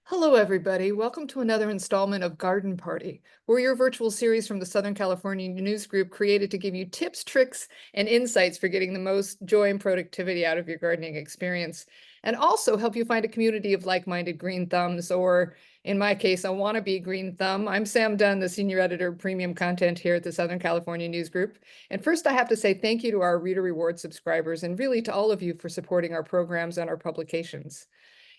Hello, everybody. Welcome to another installment of Garden Party. We're your virtual series from the Southern California News Group created to give you tips, tricks, and insights for getting the most joy and productivity out of your gardening experience, and also help you find a community of like-minded green thumbs, or in my case, a wannabe green thumb. I'm Sam Dunn, the senior editor of premium content here at the Southern California News Group. And first, I have to say thank you to our Reader Reward subscribers and really to all of you for supporting our programs and our publications.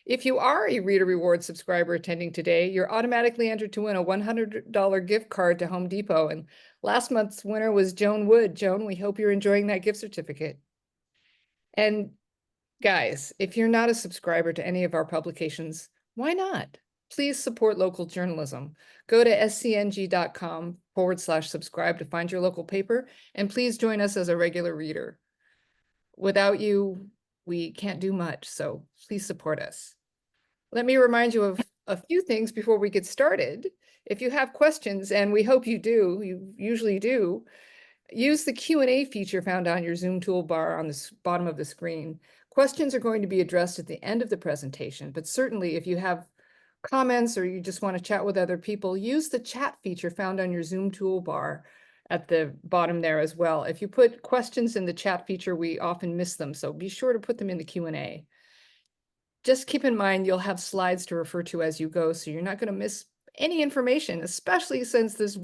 If you are a Reader Reward subscriber attending today, you're automatically entered to win a $100 gift card to Home Depot. And last month's winner was Joan Wood. Joan, we hope you're enjoying that gift certificate. And guys, if you're not a subscriber to any of our publications, why not? Please support local journalism. Go to scng.com/subscribe to find your local paper, and please join us as a regular reader. Without you, we can't do much, so please support us. Let me remind you of a few things before we get started. If you have questions, and we hope you do, you usually do, use the Q&A feature found on your Zoom toolbar on the bottom of the screen. Questions are going to be addressed at the end of the presentation, but certainly if you have comments or you just want to chat with other people, use the chat feature found on your Zoom toolbar at the bottom there as well. If you put questions in the chat feature, we often miss them, so be sure to put them in the Q&A. Just keep in mind you'll have slides to refer to as you go, so you're not going to miss any information, especially since this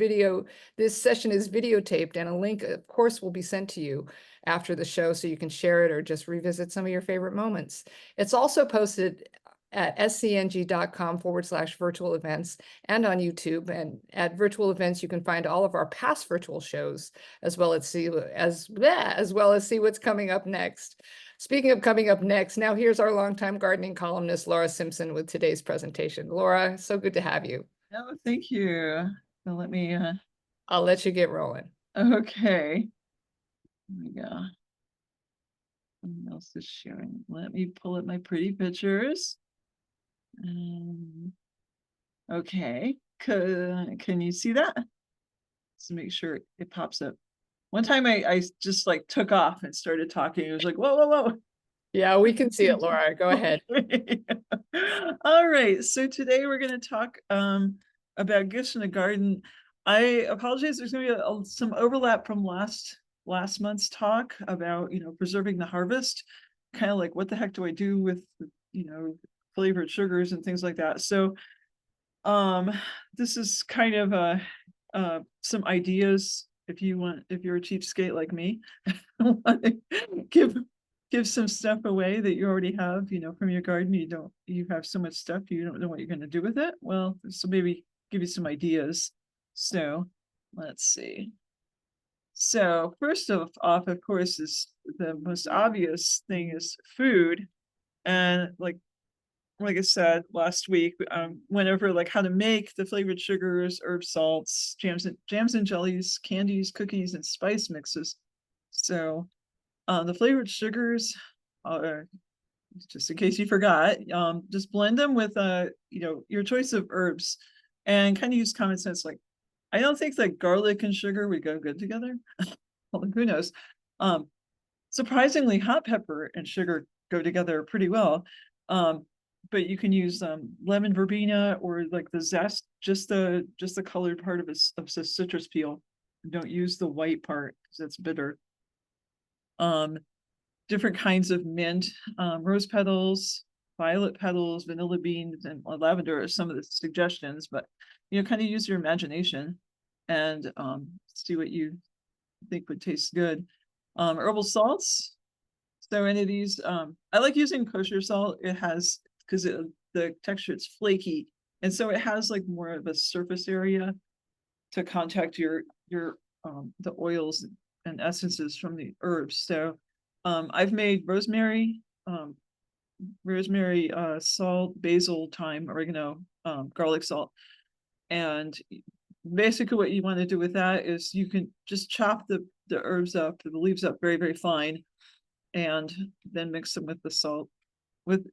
session is videotaped, and a link, of course, will be sent to you after the show so you can share it or just revisit some of your favorite moments. It's also posted at scng.com/virtual events and on YouTube. And at virtual events, you can find all of our past virtual shows as well as see what's coming up next. Speaking of coming up next, now here's our longtime gardening columnist, Laura Simpson, with today's presentation. Laura, so good to have you. Oh, thank you. So let me I'll let you get rolling. Okay. There we go. Someone else is sharing. Let me pull up my pretty pictures. Okay. Can you see that? Let's make sure it pops up. One time I just like took off and started talking. It was like, whoa, whoa, whoa. Yeah, we can see it, Laura. Go ahead. All right. So today we're going to talk about gifts in the garden. I apologize. There's going to be some overlap from last month's talk about, preserving the harvest, kind of like what the heck do I do with, flavored sugars and things like that. So this is kind of some ideas if you're a cheapskate like me, give some stuff away that you already have, from your garden. You have so much stuff, you don't know what you're going to do with it. Well, so maybe give you some ideas. So let's see. So first off, of course, is the most obvious thing is food. And like I said last week, went over like how to make the flavored sugars, herb salts, jams and jellies, candies, cookies, and spice mixes. So the flavored sugars, just in case you forgot, just blend them with your choice of herbs, and kind of use common sense. Like, I don't think that garlic and sugar would go good together. Well, who knows? Surprisingly, hot pepper and sugar go together pretty well. But you can use lemon verbena, or like the zest, just the colored part of the citrus peel. Don't use the white part because that's bitter. Different kinds of mint, rose petals, violet petals, vanilla beans, and lavender are some of the suggestions, but kind of use your imagination and see what you think would taste good. Herbal salts. So any of these, I like using kosher salt. It has, because the texture, it's flaky, and so it has like more of a surface area to contact the oils and essences from the herbs. So I've made rosemary, salt, basil, thyme, oregano, garlic salt. And basically what you want to do with that is you can just chop the herbs up, the leaves up very, very fine, and then mix them with the salt.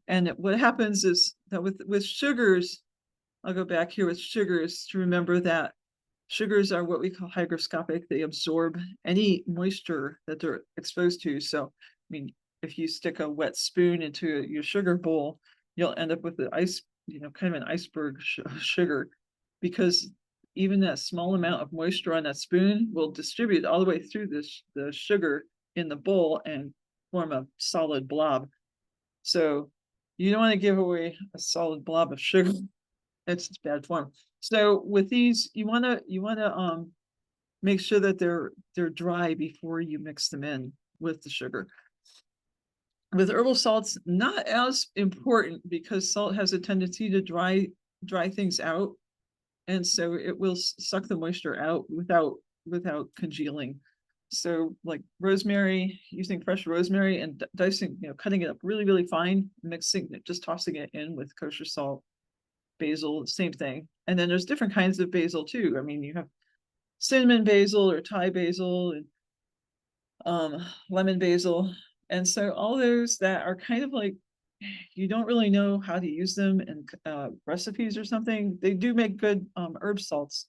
And what happens is that with sugars, I'll go back here with sugars to remember that sugars are what we call hygroscopic. They absorb any moisture that they're exposed to. So, I mean, if you stick a wet spoon into your sugar bowl, you'll end up with the ice, kind of an iceberg sugar, because even that small amount of moisture on that spoon will distribute all the way through the sugar in the bowl and form a solid blob. So you don't want to give away a solid blob of sugar. It's bad form. So with these, you want to make sure that they're dry before you mix them in with the sugar. With herbal salts, not as important because salt has a tendency to dry things out, and so it will suck the moisture out without congealing. So like rosemary, using fresh rosemary and dicing, cutting it up really fine, mixing it, just tossing it in with kosher salt. Basil, same thing. And then there's different kinds of basil too. I mean, you have cinnamon basil or Thai basil and lemon basil. And so all those that are kind of like, you don't really know how to use them in recipes or something, they do make good herb salts.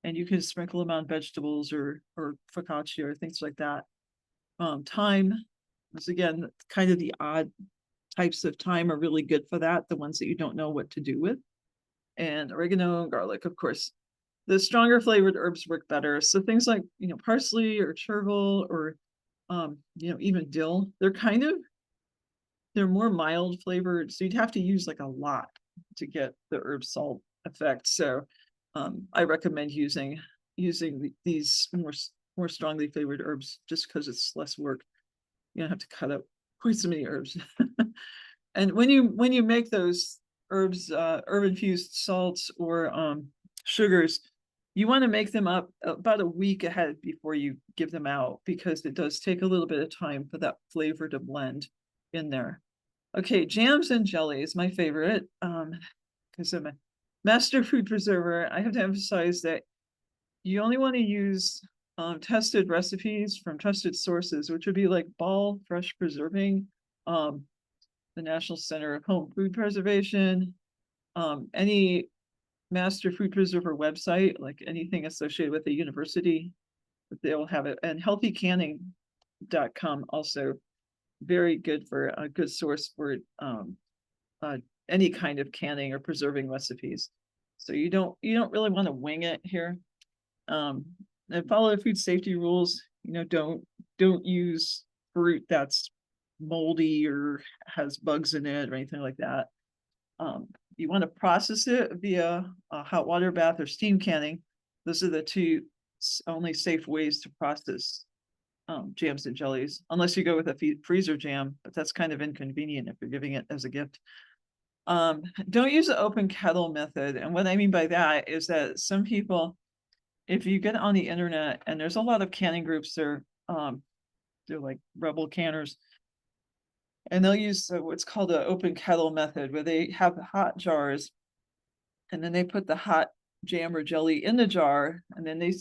And you can sprinkle them on vegetables or focaccia or things like that. Thyme is, again, kind of the odd types of thyme are really good for that, the ones that you don't know what to do with. And oregano and garlic, of course. The stronger flavored herbs work better. So things like, parsley or chervil or, even dill, they're more mild flavored. So you'd have to use like a lot to get the herb salt effect. So I recommend using these more strongly flavored herbs just because it's less work. You don't have to cut up quite so many herbs. And when you make those herbs, herb infused salts or sugars, you want to make them up about a week ahead before you give them out, because it does take a little bit of time for that flavor to blend in there. Okay, jams and jellies, my favorite, because I'm a master food preserver. I have to emphasize that you only want to use tested recipes from trusted sources, which would be like Ball Fresh Preserving, the National Center of Home Food Preservation, any master food preserver website, like anything associated with a university, they'll have it. And healthycanning.com also very good for a good source for any kind of canning or preserving recipes. So you don't really want to wing it here. And follow the food safety rules. Don't use fruit that's moldy or has bugs in it or anything like that. You want to process it via a hot water bath or steam canning. Those are the two only safe ways to process jams and jellies, unless you go with a freezer jam, but that's kind of inconvenient if you're giving it as a gift. Don't use the open kettle method. And what I mean by that is that some people, if you get on the internet, and there's a lot of canning groups, they're like rebel canners, and they'll use what's called the open kettle method, where they have hot jars, and then they put the hot jam or jelly in the jar, and then they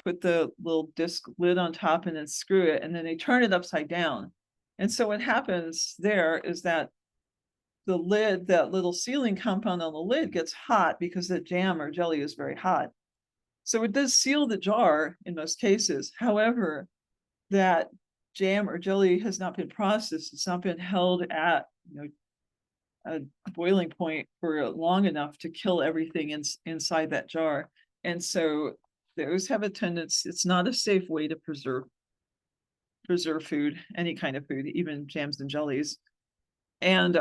put the little disc lid on top and then screw it, and then they turn it upside down. And so what happens there is that the lid, that little sealing compound on the lid, gets hot because the jam or jelly is very hot. So it does seal the jar in most cases. However, that jam or jelly has not been processed. It's not been held at a boiling point for long enough to kill everything inside that jar. And so those have a tendency, it's not a safe way to preserve food, any kind of food, even jams and jellies. And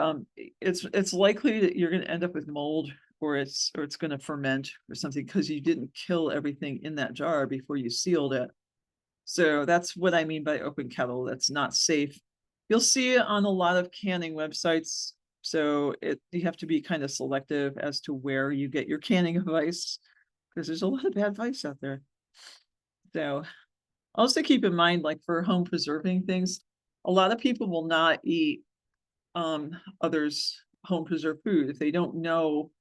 it's likely that you're going to end up with mold, or it's going to ferment or something, because you didn't kill everything in that jar before you sealed it. So that's what I mean by open kettle. That's not safe. You'll see it on a lot of canning websites. So you have to be kind of selective as to where you get your canning advice, because there's a lot of bad advice out there. So also keep in mind, like for home preserving things, a lot of people will not eat others' home preserved food if they don't know,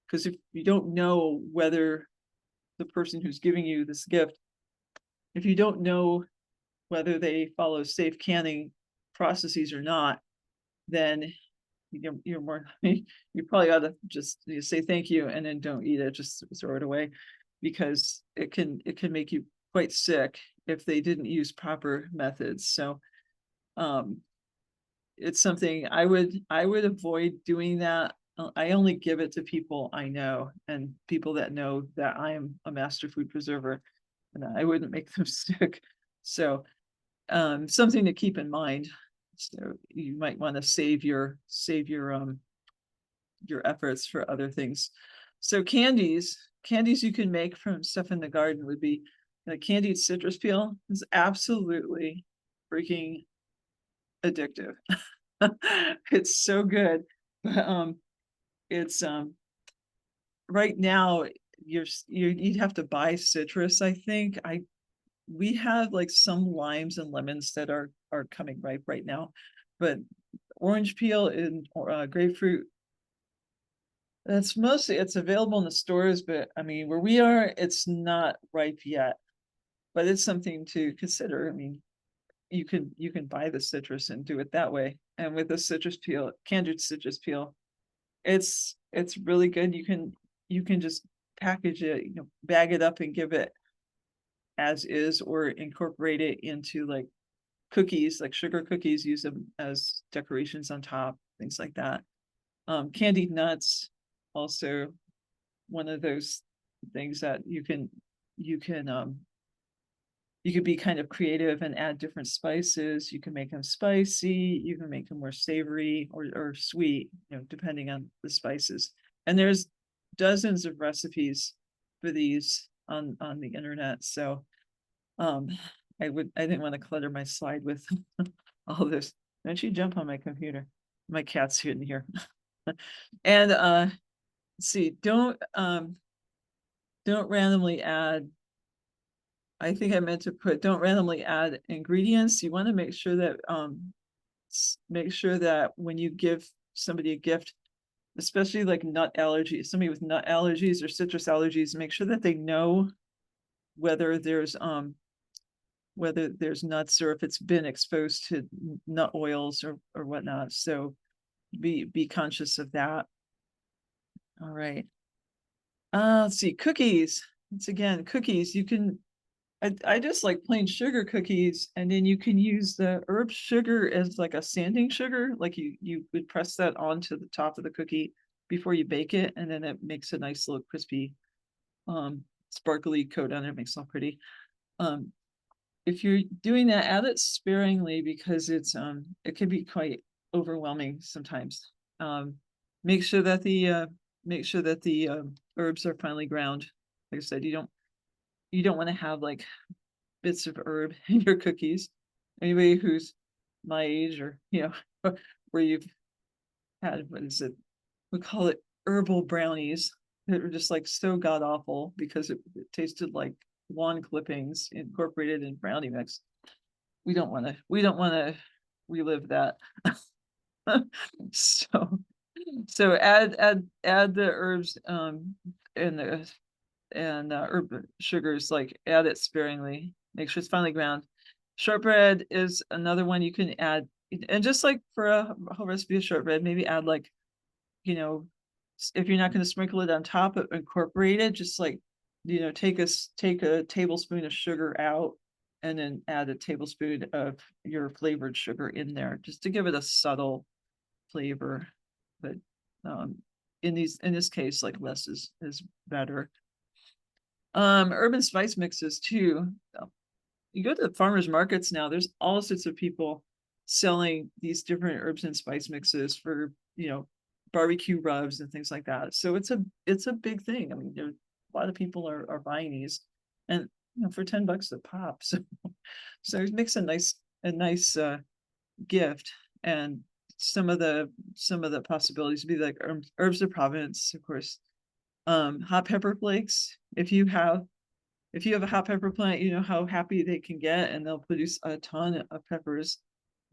because if you don't know whether the person who's giving you this gift, if you don't know whether they follow safe canning processes or not, then you're more, you probably ought to just say thank you and then don't eat it, just throw it away, because it can make you quite sick if they didn't use proper methods. So it's something I would avoid doing that. I only give it to people I know and people that know that I am a master food preserver, and I wouldn't make them sick. So, something to keep in mind. So you might want to your efforts for other things. So candies you can make from stuff in the garden would be like candied citrus peel is absolutely freaking addictive. It's so good. But it's right now you'd have to buy citrus, I think. We have like some limes and lemons that are coming ripe right now, but orange peel and grapefruit, it's available in the stores, but I mean, where we are, it's not ripe yet. But it's something to consider. I mean, you can buy the citrus and do it that way. And with the citrus peel, candied citrus peel, it's really good. You can just package it, bag it up and give it as is, or incorporate it into like cookies, like sugar cookies, use them as decorations on top, things like that. Candied nuts, also one of those things that you could be kind of creative and add different spices. You can make them spicy, you can make them more savory or sweet, depending on the spices. And there's dozens of recipes for these on the internet. So I didn't want to clutter my slide with all this. Don't you jump on my computer. My cat's hidden here. And let's see, don't randomly add. I think I meant to put, don't randomly add ingredients. You want to make sure that when you give somebody a gift, especially like nut allergies, somebody with nut allergies or citrus allergies, make sure that they know whether there's nuts, or if it's been exposed to nut oils or whatnot. So be conscious of that. All right. Let's see, cookies. Once again, cookies, I just like plain sugar cookies, and then you can use the herb sugar as like a sanding sugar. Like you would press that onto the top of the cookie before you bake it, and then it makes a nice little crispy, sparkly coat on it. It makes it all pretty. If you're doing that, add it sparingly, because it can be quite overwhelming sometimes. Make sure that the herbs are finely ground. Like I said, you don't want to have like bits of herb in your cookies. Anybody who's my age, or where you've had, what is it? We call it herbal brownies that were just like so god awful because it tasted like lawn clippings incorporated in brownie mix. We don't want to relive that. So add the herbs and the herb sugars, like add it sparingly. Make sure it's finely ground. Shortbread is another one you can add, and just like for a whole recipe of shortbread, maybe add like, if you're not going to sprinkle it on top, incorporate it. Just like, take a tablespoon of sugar out, and then add a tablespoon of your flavored sugar in there, just to give it a subtle flavor. But in this case, like less is better. Herb and spice mixes too. You go to the farmers markets now, there's all sorts of people selling these different herbs and spice mixes for, barbecue rubs and things like that. So it's a big thing. I mean, a lot of people are buying these, and for $10 a pop. So it makes a nice gift. And some of the possibilities would be like herbs of Provence, of course. Hot pepper flakes. If you have a hot pepper plant, you know how happy they can get, and they'll produce a ton of peppers.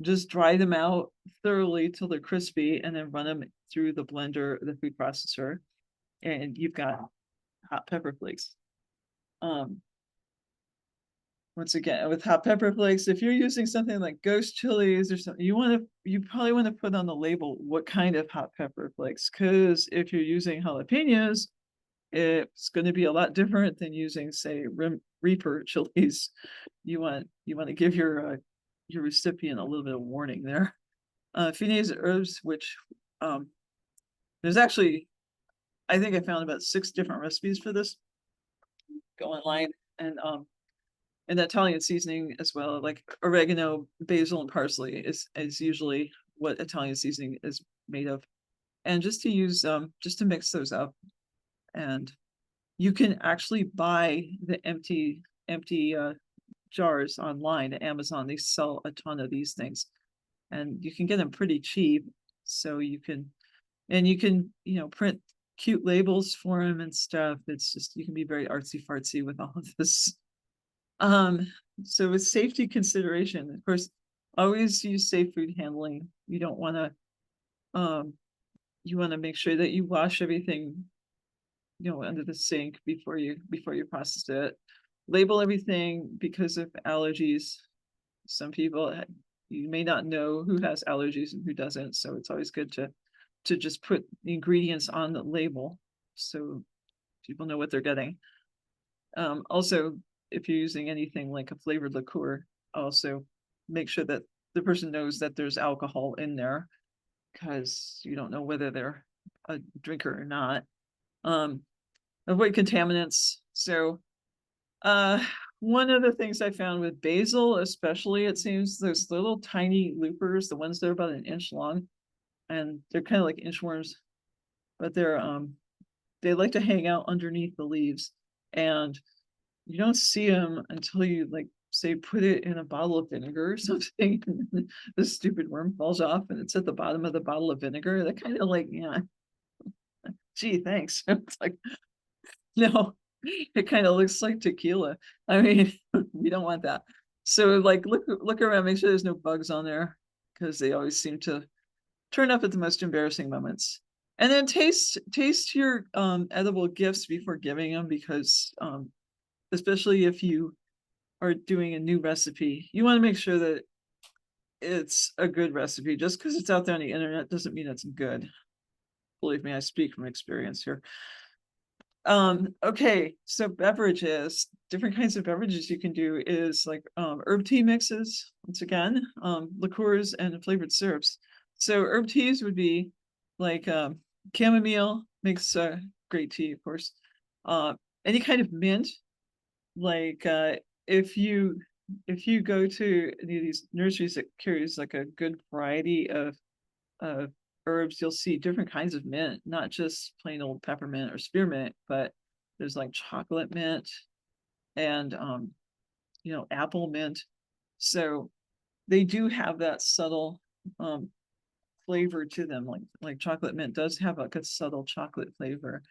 Just dry them out thoroughly till they're crispy, and then run them through the blender, the food processor, and you've got hot pepper flakes. Once again, with hot pepper flakes, if you're using something like ghost chilies or something, you probably want to put on the label what kind of hot pepper flakes, because if you're using jalapenos, it's going to be a lot different than using, say, Reaper chilies. You want to give your recipient a little bit of warning there. Finese herbs, which there's actually, I think I found about 6 different recipes for this. Go online and Italian seasoning as well, like oregano, basil, and parsley is usually what Italian seasoning is made of. And just to use just to mix those up. And you can actually buy the empty jars online at Amazon. They sell a ton of these things, and you can get them pretty cheap. So you can, print cute labels for them and stuff. It's just, you can be very artsy fartsy with all of this. So with safety consideration, of course, always use safe food handling. You don't want to, you want to make sure that you wash everything, under the sink before you process it. Label everything because of allergies. Some people, you may not know who has allergies and who doesn't, so it's always good to just put the ingredients on the label so people know what they're getting. Also, if you're using anything like a flavored liqueur, also make sure that the person knows that there's alcohol in there, because you don't know whether they're a drinker or not. Avoid contaminants. So one of the things I found with basil, especially, it seems those little tiny loopers, the ones that are about an inch long, and they're kind of like inchworms, but they like to hang out underneath the leaves, and you don't see them until you, like, say, put it in a bottle of vinegar or something. And the stupid worm falls off and it's at the bottom of the bottle of vinegar. That kind of like, yeah, gee, thanks. It's like, no, it kind of looks like tequila. I mean, we don't want that. So, like, look around, make sure there's no bugs on there, because they always seem to turn up at the most embarrassing moments. And then taste your edible gifts before giving them, because especially if you are doing a new recipe, you want to make sure that it's a good recipe. Just because it's out there on the internet doesn't mean it's good. Believe me, I speak from experience here. Okay, so beverages, different kinds of beverages you can do is like herb tea mixes, once again, liqueurs and flavored syrups. So herb teas would be like chamomile makes great tea, of course. Any kind of mint, like if you go to any of these nurseries that carries like a good variety of herbs, you'll see different kinds of mint, not just plain old peppermint or spearmint, but there's like chocolate mint and apple mint. So they do have that subtle flavor to them, like chocolate mint does have like a subtle chocolate flavor.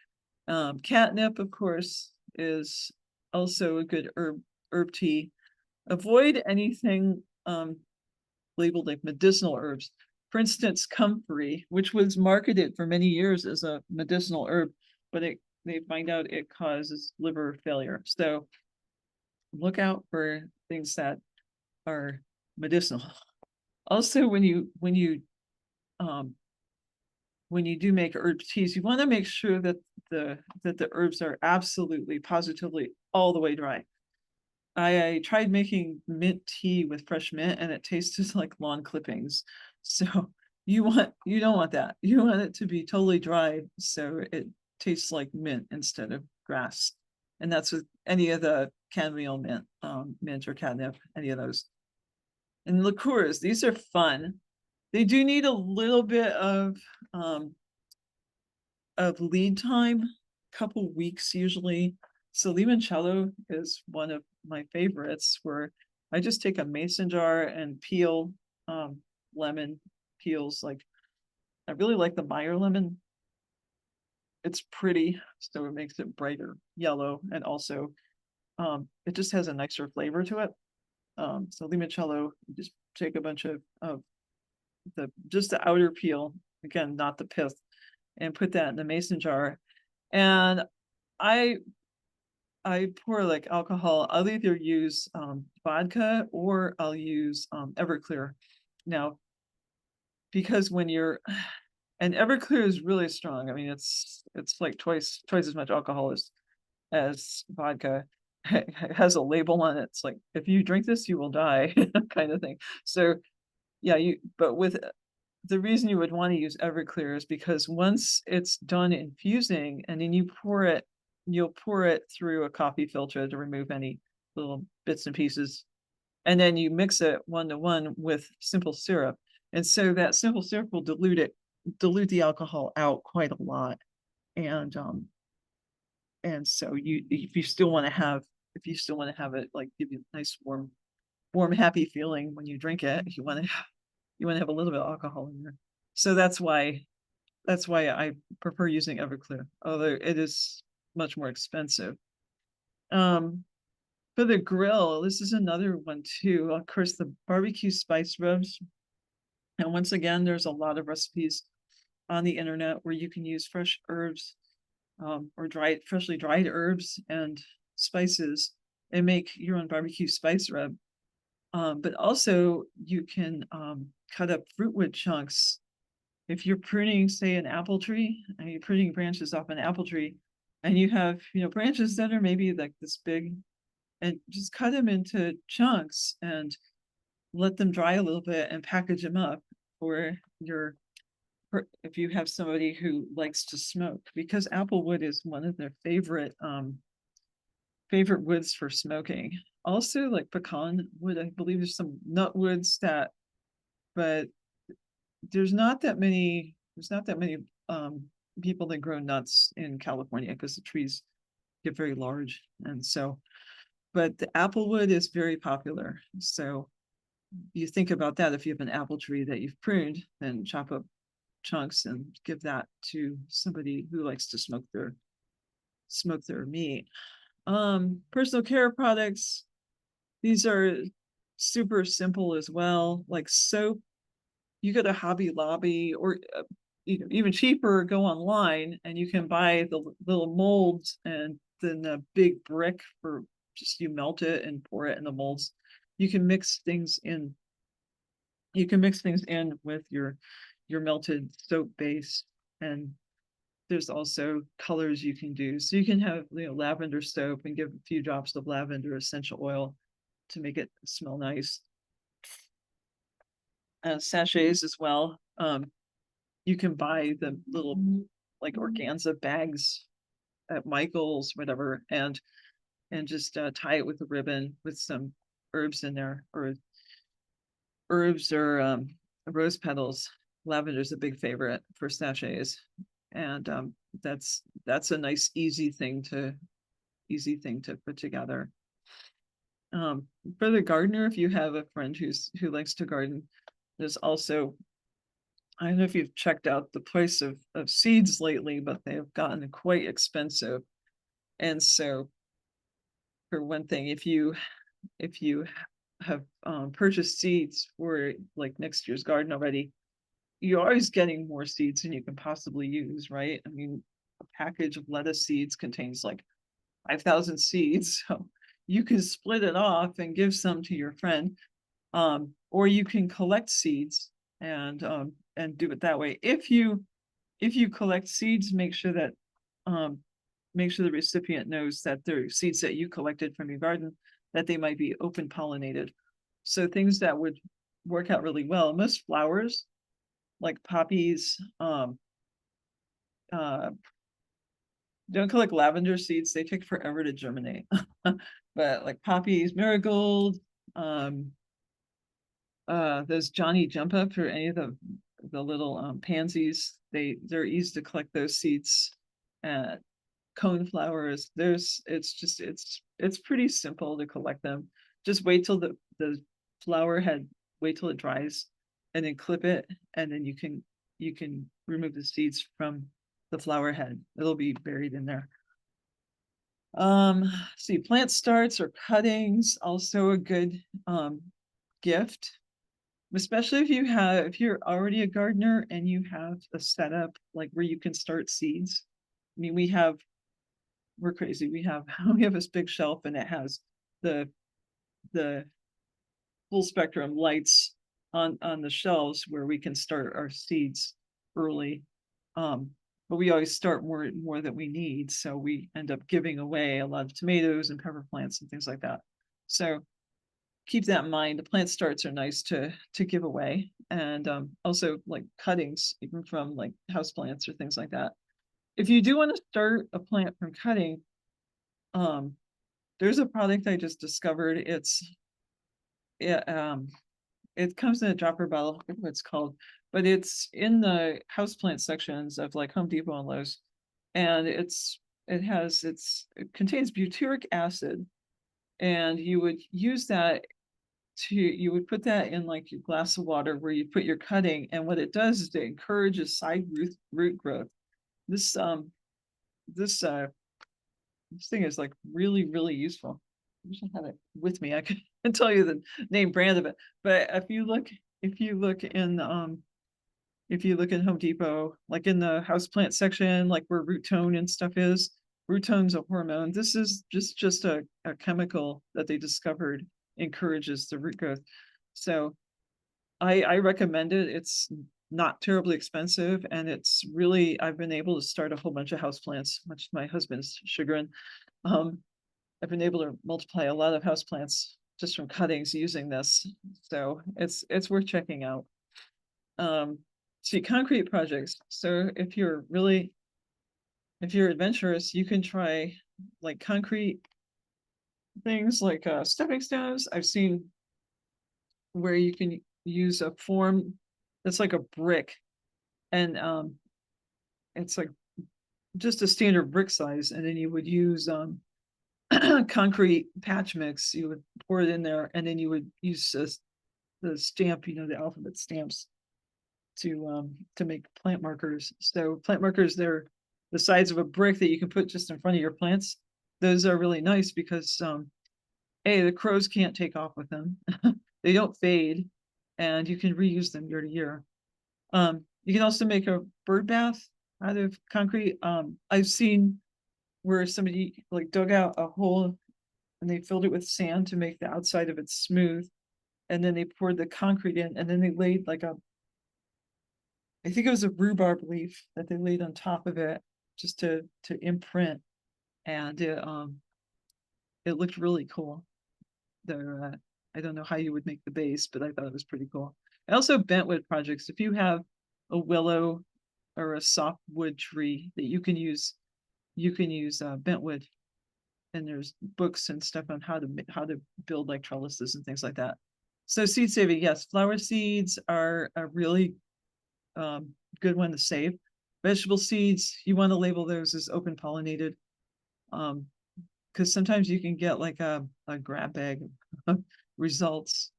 Catnip, of course, is also a good herb tea. Avoid anything labeled like medicinal herbs. For instance, comfrey, which was marketed for many years as a medicinal herb, but they find out it causes liver failure. So look out for things that are medicinal. Also, when you do make herb teas, you want to make sure that the herbs are absolutely positively all the way dry. I tried making mint tea with fresh mint and it tasted like lawn clippings. So you don't want that. You want it to be totally dry so it tastes like mint instead of grass. And that's with any of the chamomile mint, mint or catnip, any of those. And liqueurs, these are fun. They do need a little bit of lead time, couple weeks usually. So limoncello is one of my favorites, where I just take a mason jar and peel lemon peels. Like, I really like the Meyer lemon. It's pretty, so it makes it brighter yellow, and also it just has a nicer flavor to it. So limoncello, you just take a bunch of just the outer peel, again, not the pith, and put that in the mason jar. And I pour like alcohol. I'll either use vodka or I'll use Everclear. Now, because when you're and Everclear is really strong. I mean, it's like twice as much alcohol as vodka. It has a label on it. It's like, if you drink this, you will die, kind of thing. So yeah, but with the reason you would want to use Everclear is because once it's done infusing and then you'll pour it through a coffee filter to remove any little bits and pieces. And then you mix it 1-to-1 with simple syrup. And so that simple syrup will dilute the alcohol out quite a lot. And so if you still want to have it like give you a nice warm, happy feeling when you drink it, you want to have a little bit of alcohol in there. So that's why I prefer using Everclear, although it is much more expensive. For the grill, this is another one too. Of course, the barbecue spice rubs. And once again, there's a lot of recipes on the internet where you can use fresh herbs, or freshly dried herbs and spices and make your own barbecue spice rub. But also you can cut up fruitwood chunks. If you're pruning, say, an apple tree, and you're pruning branches off an apple tree, and you have, branches that are maybe like this big, and just cut them into chunks and let them dry a little bit and package them up for if you have somebody who likes to smoke, because apple wood is one of their favorite woods for smoking. Also, like pecan wood, I believe there's some nut woods but there's not that many people that grow nuts in California because the trees get very large. And so, but the apple wood is very popular. So you think about that. If you have an apple tree that you've pruned, then chop up chunks and give that to somebody who likes to smoke their meat. Personal care products, these are super simple as well, like soap. You go to Hobby Lobby, or even cheaper, go online and you can buy the little molds and then a big brick for just, you melt it and pour it in the molds. You can mix things in with your melted soap base, and there's also colors you can do. So you can have lavender soap and give a few drops of lavender essential oil to make it smell nice. Sachets as well. You can buy the little like organza bags at Michael's, whatever, and just tie it with a ribbon with some herbs in there, or rose petals. Lavender is a big favorite for sachets, and that's a nice easy thing to put together. For the gardener, if you have a friend who likes to garden, there's also, I don't know if you've checked out the price of seeds lately, but they have gotten quite expensive. And so, for one thing, if you have purchased seeds for like next year's garden already, you're always getting more seeds than you can possibly use, right? I mean, a package of lettuce seeds contains like 5,000 seeds, so you can split it off and give some to your friend, or you can collect seeds and do it that way. If you collect seeds, make sure the recipient knows that they're seeds that you collected from your garden, that they might be open pollinated. So things that would work out really well. Most flowers, like poppies, don't collect lavender seeds, they take forever to germinate. But like poppies, marigold, those Johnny jump up, or any of the little pansies, they're easy to collect those seeds. Cone flowers, it's pretty simple to collect them. Just wait till the flower head, wait till it dries, and then clip it, and then you can remove the seeds from the flower head. It'll be buried in there. See, plant starts or cuttings, also a good gift, especially if you're already a gardener and you have a setup like where you can start seeds. I mean, we're crazy. We have this big shelf, and it has the full spectrum lights on the shelves where we can start our seeds early. But we always start more than we need, so we end up giving away a lot of tomatoes and pepper plants and things like that. So keep that in mind. The plant starts are nice to give away, and also like cuttings, even from like house plants or things like that. If you do want to start a plant from cutting, um, there's a product I just discovered. It, it comes in a dropper bottle. I forget what it's called, but it's in the houseplant sections of like Home Depot and Lowe's, and it contains butyric acid, and you would use that you would put that in like your glass of water where you put your cutting, and what it does is it encourages side root growth. This this uh this thing is like really useful. I wish I had it with me. I could tell you the name brand of it. But if you look in if you look in Home Depot, like in the houseplant section, like where root tone and stuff is, root tone's a hormone. This is just a chemical that they discovered encourages the root growth. So I recommend it. It's not terribly expensive, and it's really I've been able to start a whole bunch of houseplants, much to my husband's chagrin. Um, I've been able to multiply a lot of houseplants just from cuttings using this. So it's worth checking out. See, concrete projects. So if you're adventurous, you can try like concrete things like stepping stones. I've seen where you can use a form that's like a brick, and it's like just a standard brick size, and then you would use concrete patch mix. You would pour it in there, and then you would use the stamp, the alphabet stamps to make plant markers. So plant markers, they're the size of a brick that you can put just in front of your plants. Those are really nice because the crows can't take off with them. They don't fade, and you can reuse them year to year. You can also make a bird bath out of concrete. I've seen where somebody like dug out a hole and they filled it with sand to make the outside of it smooth, and then they poured the concrete in, and then they laid like I think it was a rhubarb leaf that they laid on top of it just to imprint, and it looked really cool. I don't know how you would make the base, but I thought it was pretty cool. And also bentwood projects. If you have a willow or a softwood tree that you can use bentwood, and there's books and stuff on how to build like trellises and things like that. So seed saving, yes, flower seeds are a really good one to save. Vegetable seeds, you want to label those as open pollinated, because sometimes you can get like a grab bag of results,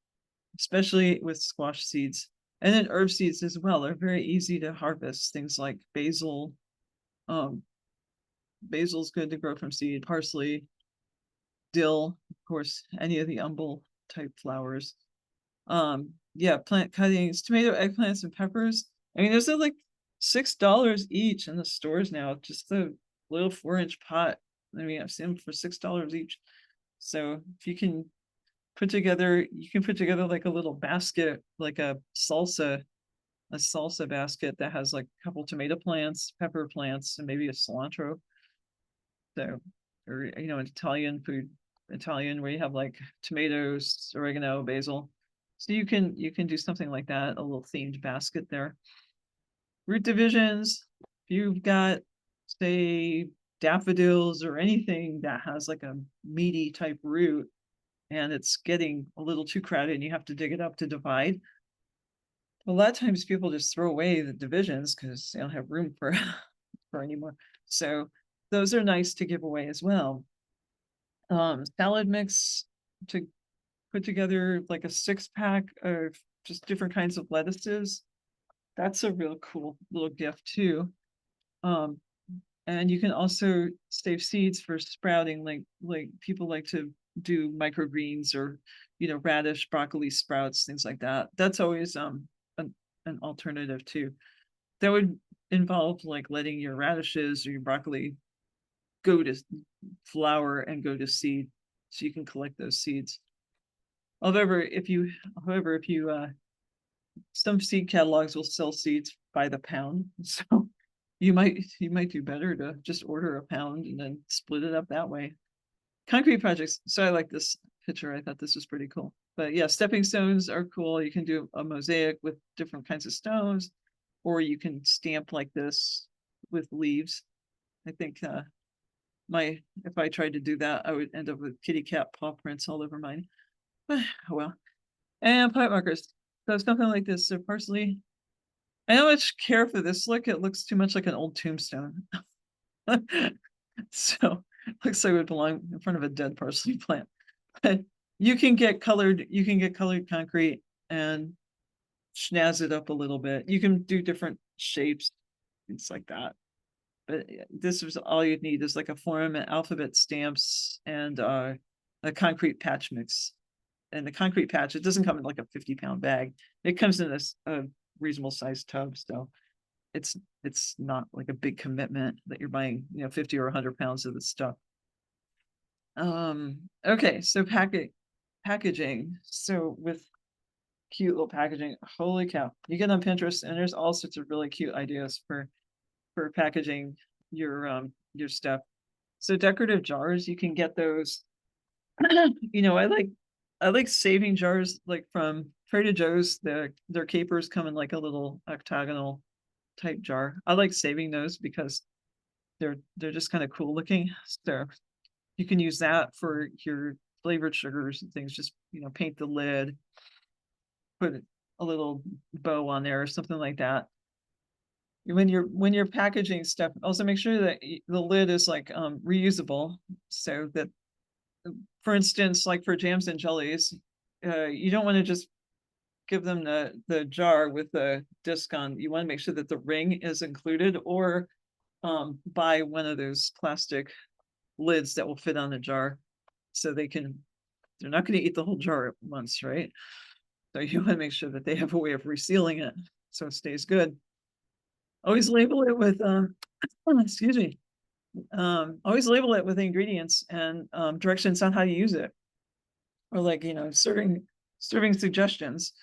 especially with squash seeds. And then herb seeds as well are very easy to harvest. Things like basil. Basil's good to grow from seed. Parsley, dill, of course, any of the umbel type flowers. Yeah, plant cuttings, tomato, eggplants, and peppers. I mean, those are like $6 each in the stores now. Just the little 4-inch pot. I mean, I've seen them for $6 each. So if you can put together like a little basket, like a salsa basket that has like a couple tomato plants, pepper plants, and maybe a cilantro. So, or Italian food, where you have like tomatoes, oregano, basil. So you can do something like that, a little themed basket there. Root divisions, if you've got, say, daffodils or anything that has like a meaty type root, and it's getting a little too crowded and you have to dig it up to divide. A lot of times people just throw away the divisions because they don't have room for for anymore. So those are nice to give away as well. Salad mix, to put together like a 6-pack of just different kinds of lettuces. That's a real cool little gift too. And you can also save seeds for sprouting, like people like to do microgreens or radish, broccoli sprouts, things like that. That's always an alternative too. That would involve like letting your radishes or your broccoli go to flower and go to seed, so you can collect those seeds. However, if you some seed catalogs will sell seeds by the pound, so you might do better to just order a pound and then split it up that way. Concrete projects. So I like this picture. I thought this was pretty cool. But yeah, stepping stones are cool. You can do a mosaic with different kinds of stones, or you can stamp like this with leaves. I think if I tried to do that, I would end up with kitty cat paw prints all over mine. Oh well. And pipe markers. So something like this. So parsley. I don't much care for this look. It looks too much like an old tombstone. So looks like it would belong in front of a dead parsley plant. But you can get colored concrete and snazz it up a little bit. You can do different shapes, things like that. But this was all you'd need is like a form and alphabet stamps and a concrete patch mix. And the concrete patch, it doesn't come in like a 50-pound bag. It comes in a reasonable sized tub. So it's not like a big commitment that you're buying, 50 or 100 pounds of this stuff. Okay, so packaging. So with cute little packaging, holy cow, you get on Pinterest and there's all sorts of really cute ideas for packaging your stuff. So decorative jars, you can get those. I like saving jars like from Trader Joe's. Their capers come in like a little octagonal type jar. I like saving those because they're just kind of cool looking. So you can use that for your flavored sugars and things. Just paint the lid, put a little bow on there or something like that. When you're packaging stuff, also make sure that the lid is like reusable, so that, for instance, like for jams and jellies, you don't want to just give them the jar with the disc on. You want to make sure that the ring is included, or buy one of those plastic lids that will fit on the jar, so they're not going to eat the whole jar at once, right? So you want to make sure that they have a way of resealing it so it stays good. Always label it with excuse me. Always label it with ingredients and directions on how to use it, or like serving suggestions.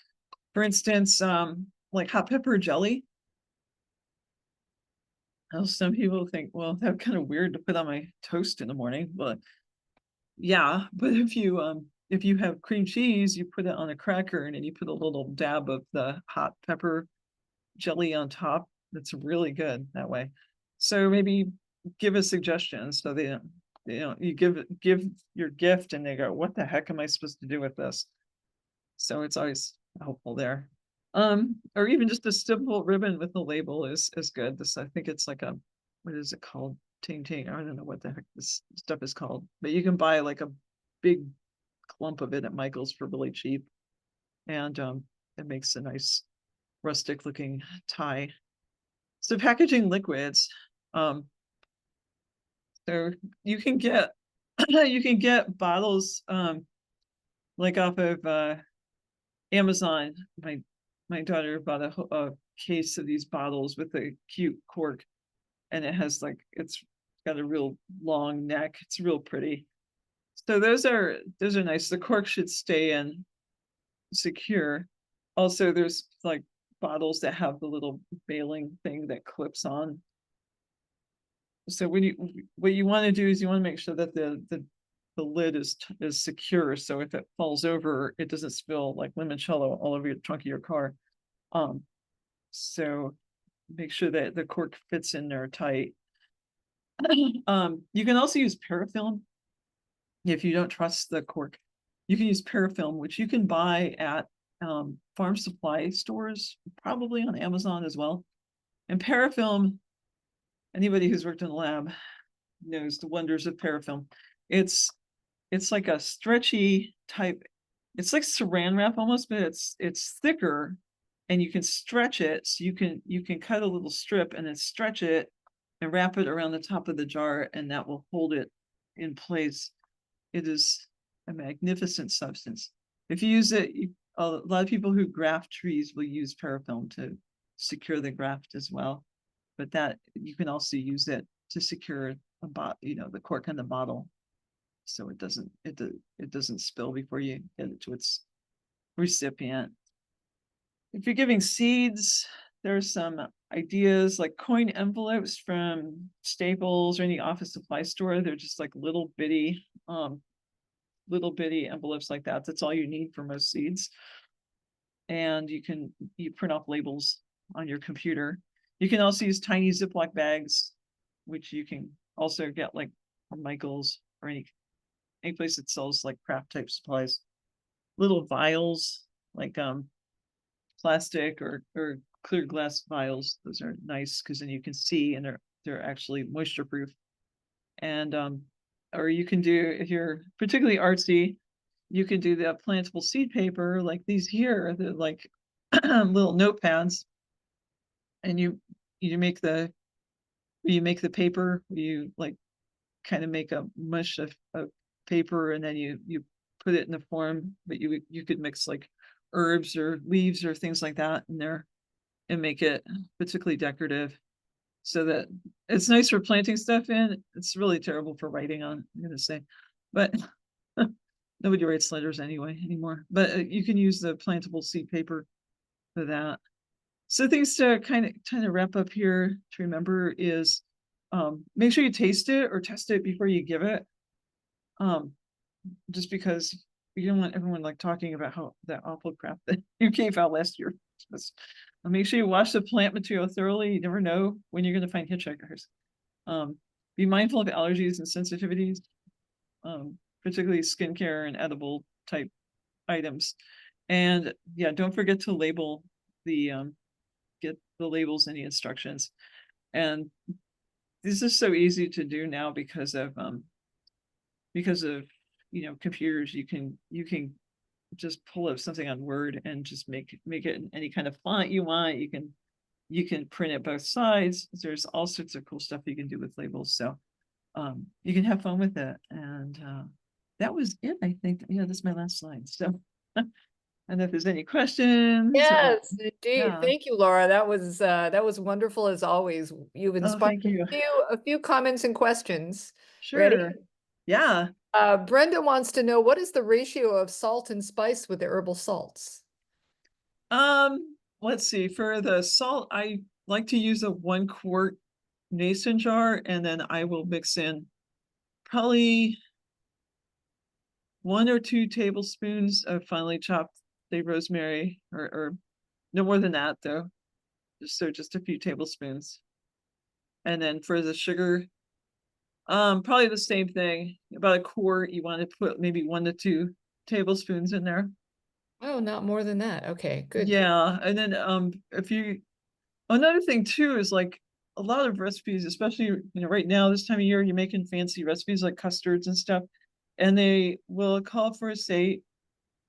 For instance, like hot pepper jelly. Some people think, well, that's kind of weird to put on my toast in the morning, but yeah. But if you have cream cheese, you put it on a cracker and then you put a little dab of the hot pepper jelly on top. That's really good that way. So maybe give a suggestion so you give your gift and they go, what the heck am I supposed to do with this? So it's always helpful there. Or even just a simple ribbon with a label is good. I think it's like what is it called? Ting ting. I don't know what the heck this stuff is called, but you can buy like a big clump of it at Michael's for really cheap, and it makes a nice rustic looking tie. So packaging liquids, so you can get bottles like off of Amazon. My daughter bought a case of these bottles with a cute cork, and it's got a real long neck. It's real pretty. So those are nice. The cork should stay in secure. Also, there's like bottles that have the little bailing thing that clips on. So what you want to do is you want to make sure that the lid is secure. So if it falls over, it doesn't spill like limoncello all over your trunk of your car. So make sure that the cork fits in there tight. You can also use parafilm if you don't trust the cork. You can use parafilm, which you can buy at farm supply stores, probably on Amazon as well. And parafilm, anybody who's worked in the lab knows the wonders of parafilm. It's like a stretchy type. It's like saran wrap almost, but it's thicker, and you can stretch it. So you can cut a little strip and then stretch it and wrap it around the top of the jar, and that will hold it in place. It is a magnificent substance. If you use it, a lot of people who graft trees will use parafilm to secure the graft as well. But that you can also use it to secure the cork on the bottle, so it doesn't spill before you get it to its recipient. If you're giving seeds, there's some ideas like coin envelopes from Staples or any office supply store. They're just like little bitty little bitty envelopes like that. That's all you need for most seeds. And you print off labels on your computer. You can also use tiny Ziploc bags, which you can also get like from Michael's or any place that sells like craft type supplies. Little vials, like plastic or clear glass vials. Those are nice because then you can see, and they're actually moisture proof. And or you can do, if you're particularly artsy, you can do the plantable seed paper like these here, the like little notepads, and you make the paper, you like kind of make a mush of paper, and then you put it in the form, but you could mix like herbs or leaves or things like that in there and make it particularly decorative, so that it's nice for planting stuff in. It's really terrible for writing on, I'm gonna say, but nobody writes letters anyway anymore. But you can use the plantable seed paper for that. So things to kind of wrap up here to remember is make sure you taste it or test it before you give it. Just because you don't want everyone like talking about how that awful crap that you gave out last year. Make sure you wash the plant material thoroughly. You never know when you're going to find hitchhikers. Be mindful of allergies and sensitivities, particularly skincare and edible type items. And yeah, don't forget to label get the labels and the instructions. And this is so easy to do now because of computers. You can just pull up something on Word and just make it in any kind of font you want. You can print it both sides. There's all sorts of cool stuff you can do with labels. So you can have fun with it. And that was it, I think. Yeah, this is my last slide. So and if there's any questions. Yes, indeed. Yeah. Thank you, Laura. That was wonderful as always. You've Oh, inspired thank you. a few comments and questions. Ready? Sure. Yeah. Brenda wants to know, what is the ratio of salt and spice with the herbal salts? Let's see. For the salt, I like to use a 1 quart mason jar, and then I will mix in probably 1 or 2 tablespoons of finely chopped, say, rosemary, or no more than that though. Just a few tablespoons. And then for the sugar, probably the same thing. About a quart, you want to put maybe 1 to 2 tablespoons in there. Oh, not more than that. Okay, good. Yeah, and then another thing too is like a lot of recipes, especially right now this time of year, you're making fancy recipes like custards and stuff, and they will call for a say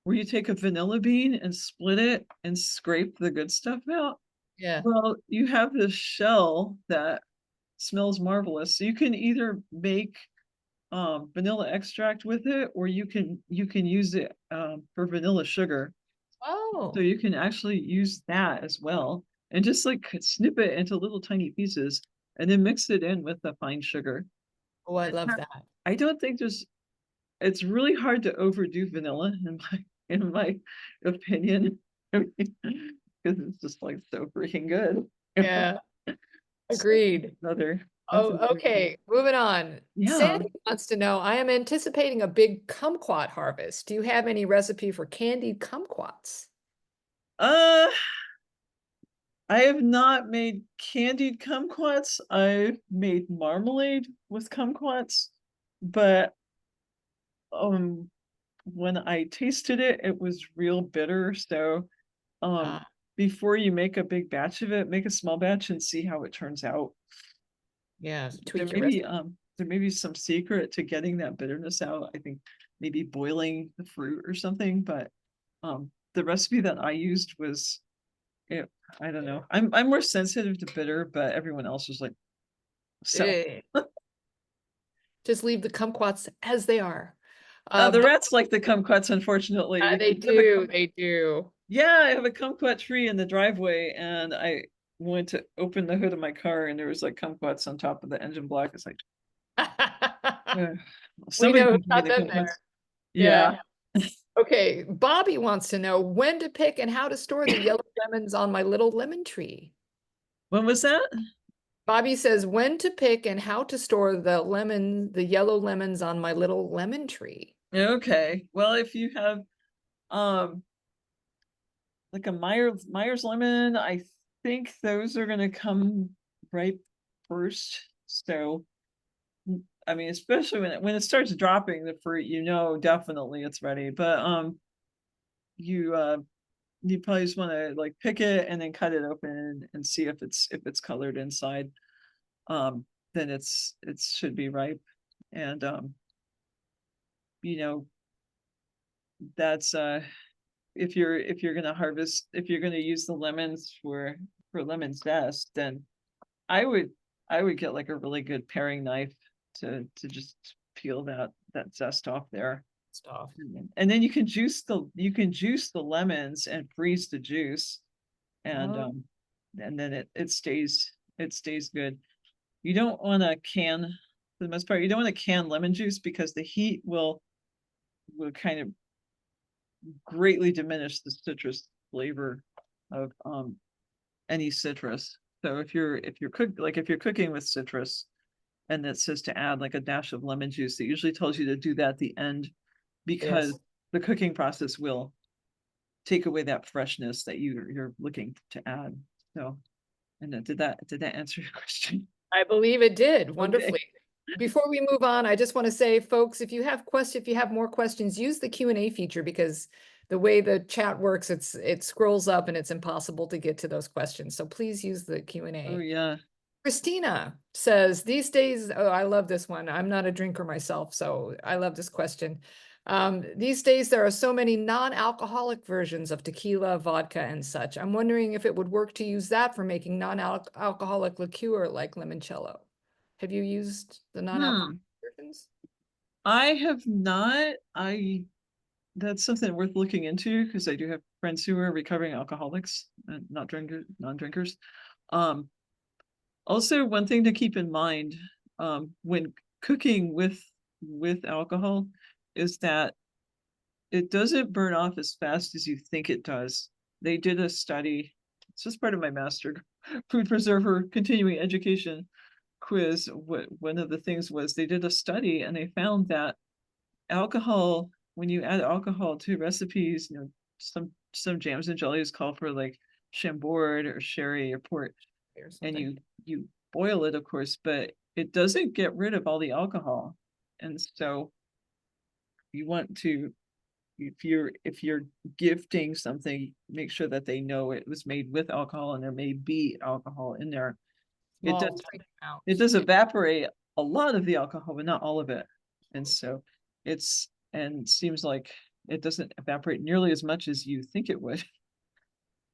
where you take a vanilla bean and split it and scrape the good stuff out. Yeah. Well, you have this shell that smells marvelous. So you can either make vanilla extract with it, or you can use it for vanilla sugar. Oh, So you can actually use that as well, and just like snip it into little tiny pieces and then mix it in with the fine sugar. oh, I love that. I don't think it's really hard to overdo vanilla in my opinion. Because it's just like so freaking good. Yeah, agreed. That's Oh, another thing. okay. Moving on. Yeah. Sandy wants to know, I am anticipating a big kumquat harvest. Do you have any recipe for candied kumquats? Uh, I have not made candied kumquats. I've made marmalade with kumquats, but when I tasted it, it was real bitter. So Ah, before you make a big batch of it, make a small batch and see how it turns out. yeah, There tweak may your be recipe. there may be some secret to getting that bitterness out. I think maybe boiling the fruit or something, but the recipe that I used was it, I don't know. I'm more sensitive to bitter, but everyone else was like, so Eh, just leave the kumquats as they are. the But rats like the kumquats, unfortunately. they do, they do. Yeah, I have a kumquat tree in the driveway, and I went to open the hood of my car, and there was like kumquats on top of the engine block. It's like, ugh, We somebody know can it's give me not the them kumquats. there. Yeah. Yeah. Okay, Bobby wants to know when to pick and how to store the yellow lemons on my little lemon tree. When was that? Bobby says when to pick and how to store the yellow lemons on my little lemon tree. Okay, well, if you have, um, like a Myers lemon, I think those are gonna come right first, so, I mean, especially when it starts dropping the fruit, you know, definitely it's ready, but, you, you probably just wanna, like, pick it and then cut it open and see if it's colored inside, um, then it should be ripe, and, you know, that's, if you're gonna use the lemons for lemon zest, then I would I would get like a really good paring knife to just peel that zest off there. Stuff. And then you can juice the lemons and freeze the juice Oh, and then it stays good. You don't want to can for the most part, you don't want to can lemon juice because the heat will kind of greatly diminish the citrus flavor of any citrus. So if you're cooking with citrus and it says to add like a dash of lemon juice, it usually tells you to do that at the end because yes. the cooking process will take away that freshness that you're looking to add. So, and then did that answer your question? I believe it did Okay. wonderfully. Before we move on, I just want to say, folks, if you have more questions, use the Q&A feature because the way the chat works, it scrolls up and it's impossible to get to those questions. So please use the Oh Q&A. yeah. Christina says, these days, oh, I love this one. I'm not a drinker myself, so I love this question. These days, there are so many non-alcoholic versions of tequila, vodka, and such. I'm wondering if it would work to use that for making non-alcoholic liqueur like limoncello. Have you used the non-alcoholic Hmm. versions? I have not. I That's something worth looking into because I do have friends who are recovering alcoholics and not drinkers, non-drinkers. Um, Also, one thing to keep in mind, when cooking with alcohol is that it doesn't burn off as fast as you think it does. They did a study, it's just part of my master food preserver continuing education quiz. One of the things was they did a study and they found that alcohol, when you add alcohol to recipes, you know, some jams and jellies call for like Chambord or sherry or port, Or and something? you boil it, of course, but it doesn't get rid of all the alcohol. And so you want to, if you're gifting something, make sure that they know it was made with alcohol and there may be alcohol in there. It does Small, tiny it amounts. does evaporate a lot of the alcohol, but not all of it. And so and seems like it doesn't evaporate nearly as much as you think it would.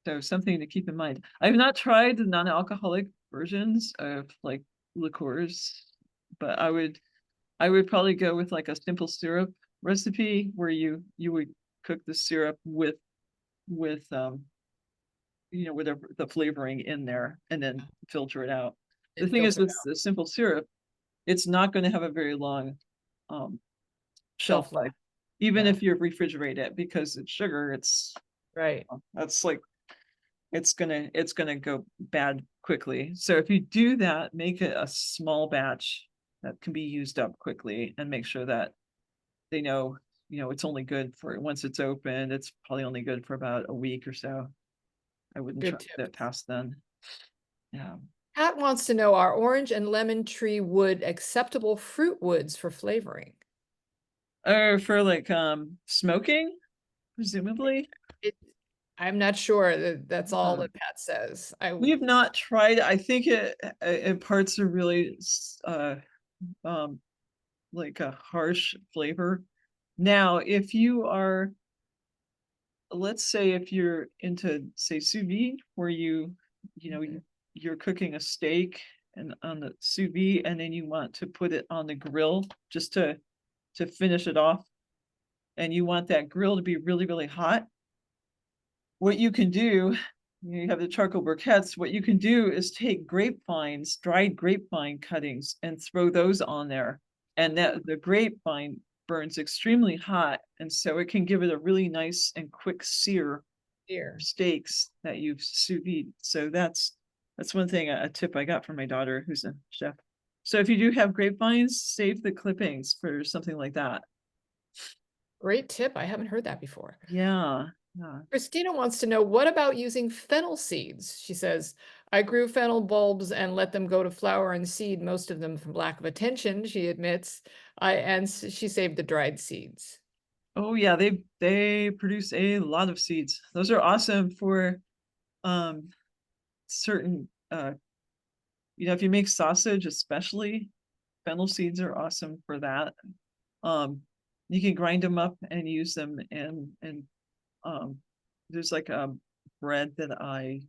So something to keep in mind. I've not tried the non-alcoholic versions of like liqueurs, but I would probably go with like a simple syrup recipe where you would cook the syrup with you know, with the flavoring in there and then filter it out. The And thing is filter with out the simple syrup, it's not going to have a very long um shelf shelf life. life, even Yeah, if you refrigerate it, because it's sugar, right. that's like it's gonna go bad quickly. So if you do that, make it a small batch that can be used up quickly and make sure that they know, you know, it's only good for once it's open, it's probably only good for about a week or so. I wouldn't try Good tip. that past then. Yeah. Pat wants to know, are orange and lemon tree wood acceptable fruit woods for flavoring? Or for like smoking, presumably. It, I'm not sure. That's all Uh, that Pat says. I we have not tried. I think it parts are really um like a harsh flavor. Now, if you are, let's say if you're into say sous vide where you know Mhm. you're cooking a steak and on the sous vide and then you want to put it on the grill just to finish it off and you want that grill to be really hot, what you can do, you have the charcoal briquettes, what you can do is take grapevines, dried grapevine cuttings, and throw those on there. And that the grapevine burns extremely hot. And so it can give it a really nice and quick sear Dear. steaks that you've sous vide. So that's one thing, a tip I got from my daughter who's a chef. So if you do have grapevines, save the clippings for something like that. Great tip. I haven't heard that before. Yeah, yeah. Christina wants to know, what about using fennel seeds? She says, I grew fennel bulbs and let them go to flower and seed, most of them from lack of attention, she admits. She saved the dried seeds. Oh yeah, they produce a lot of seeds. Those are awesome for um certain if you make sausage especially, fennel seeds are awesome for that. Um you can grind them up and use them and um there's like a bread that I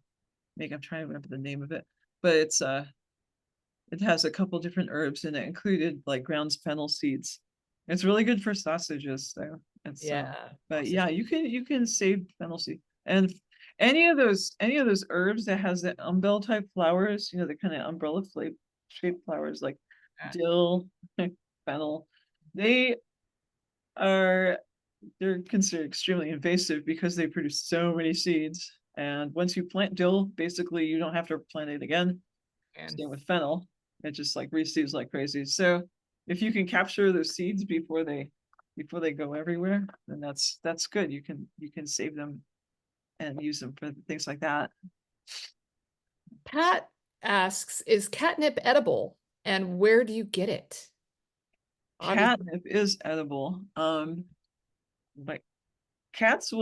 make. I'm trying to remember the name of it, but it has a couple different herbs in it, included like ground fennel seeds. It's really good for sausages though. It's Yeah. but Sausage. yeah, you can save fennel seed. And any of those herbs that has the umbel type flowers, the kind of umbrella shaped flowers like Yeah. dill, fennel, they are they're considered extremely invasive because they produce so many seeds. And once you plant dill, basically you don't have to plant it again. And Same with fennel. It just like reseeds like crazy. So if you can capture those seeds before they go everywhere, then that's good. You can save them and use them for things like that. Pat asks, is catnip edible and where do you get it? Obviously, Catnip is edible. But cats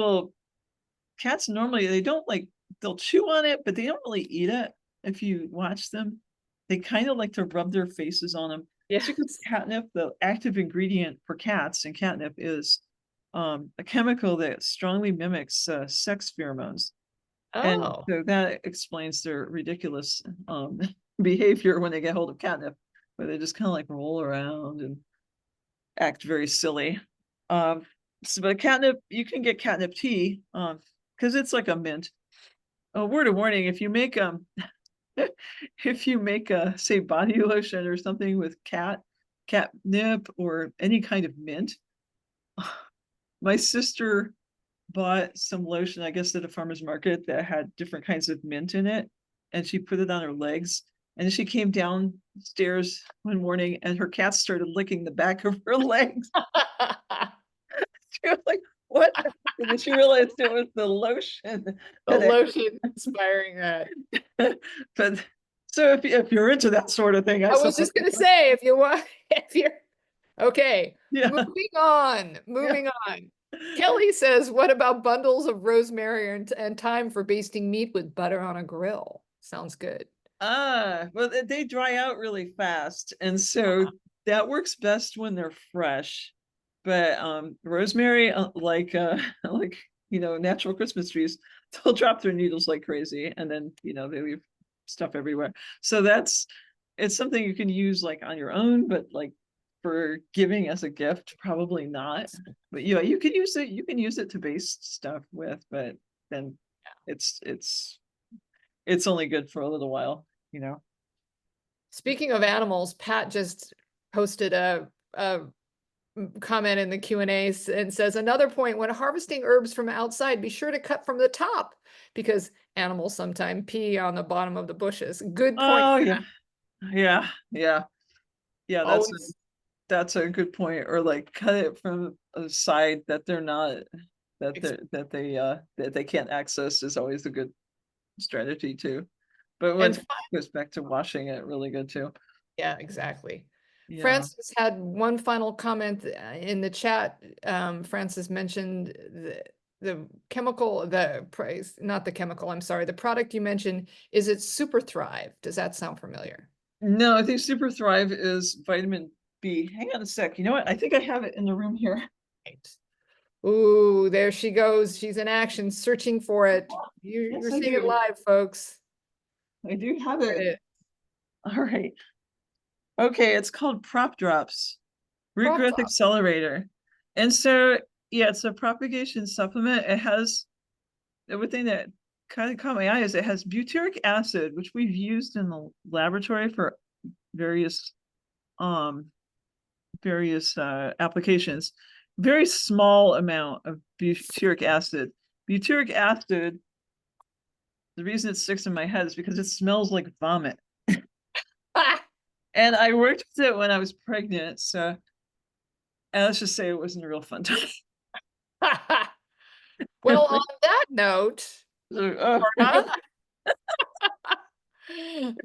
normally they don't like they'll chew on it, but they don't really eat it. If you watch them, they kind of like to rub their faces on them. It's yes. because catnip, the active ingredient for cats in catnip is a chemical that strongly mimics sex pheromones. And Oh, so that explains their ridiculous behavior when they get hold of catnip, where they just kind of like roll around and act very silly. But catnip, you can get catnip tea, because it's like a mint. A word of warning: if you make if you make a say body lotion or something with catnip or any kind of mint, my sister bought some lotion, I guess, at a farmer's market that had different kinds of mint in it, and she put it on her legs. And she came downstairs one morning, and her cat started licking the back of her legs. She was like, "What?" And then she realized it was the lotion the that lotion inspiring that. but so if you're into that sort of thing, I I was suppose. just gonna say, if you want, if you're okay, Yeah, yeah. moving on. Kelly says, what about bundles of rosemary and thyme for basting meat with butter on a grill? Sounds good. Well, they dry out really fast, and so that works best when they're fresh. But rosemary, like like natural Christmas trees, they'll drop their needles like crazy, and then they leave stuff everywhere. So it's something you can use like on your own, but like for giving as a gift, probably not. But you can use it. You can use it to baste stuff with, but then it's only good for a little while. Speaking of animals, Pat just posted a comment in the Q&A and says, another point, when harvesting herbs from outside, be sure to cut from the top because animals sometimes pee on the bottom of the bushes. Good point. Oh yeah, yeah, yeah, yeah. Always. That's a good point. Or like cut it from a side that they're not that they can't access is always a good strategy too. But And what goes back to washing it really good too. yeah, exactly. Yeah. Francis had one final comment in the chat. Francis mentioned the chemical, the price, not the chemical, I'm sorry, the product you mentioned, is it Super Thrive? Does that sound familiar? No, I think Super Thrive is vitamin B. Hang on a sec. You know what? I think I have it in the room here. Right. Ooh, there she goes. She's in action, searching for it. Yes, You're I seeing it do. live, folks. I do have There it. it is. All right. Okay, it's called Prop Drops. Root Prop growth top. accelerator. And so, yeah, it's a propagation supplement. It has the one thing that kind of caught my eye is it has butyric acid, which we've used in the laboratory for various um applications. Very small amount of butyric acid. Butyric acid, the reason it sticks in my head is because it smells like vomit. Ah! And I worked with it when I was pregnant, so and let's just say it wasn't a real fun time. Well, on that note, Oh, Laura,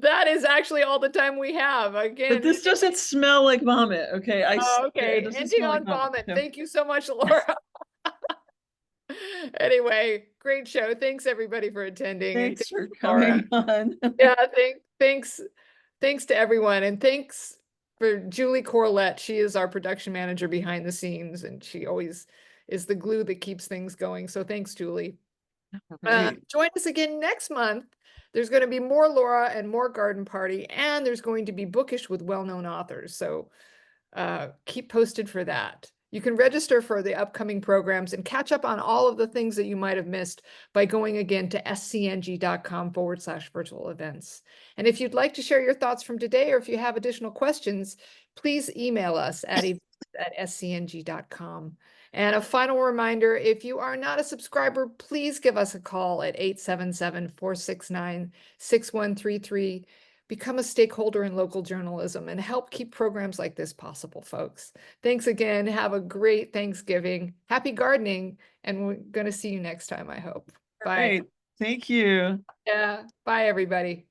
that is actually all the time we have. but Again, this doesn't smell like vomit, okay? oh, It okay, doesn't ending smell like on vomit. vomit. So Thank you so much, Laura. Anyway, great show. Thanks everybody for attending, and thanks thanks for to Laura. coming on. Yeah, thanks to everyone, and thanks for Julie Corlett. She is our production manager behind the scenes, and she always is the glue that keeps things going. So thanks, Julie. Right. Join us again next month. There's going to be more Laura and more Garden Party, and there's going to be Bookish with well-known authors. So keep posted for that. You can register for the upcoming programs and catch up on all of the things that you might have missed by going again to scng.com/virtual events. And if you'd like to share your thoughts from today, or if you have additional questions, please email us at scng.com. And a final reminder, if you are not a subscriber, please give us a call at 877-469-6133. Become a stakeholder in local journalism and help keep programs like this possible, folks. Thanks again. Have a great Thanksgiving. Happy gardening. And we're going to see you next time, I hope. Bye. Right. Thank you. Yeah. Bye, everybody.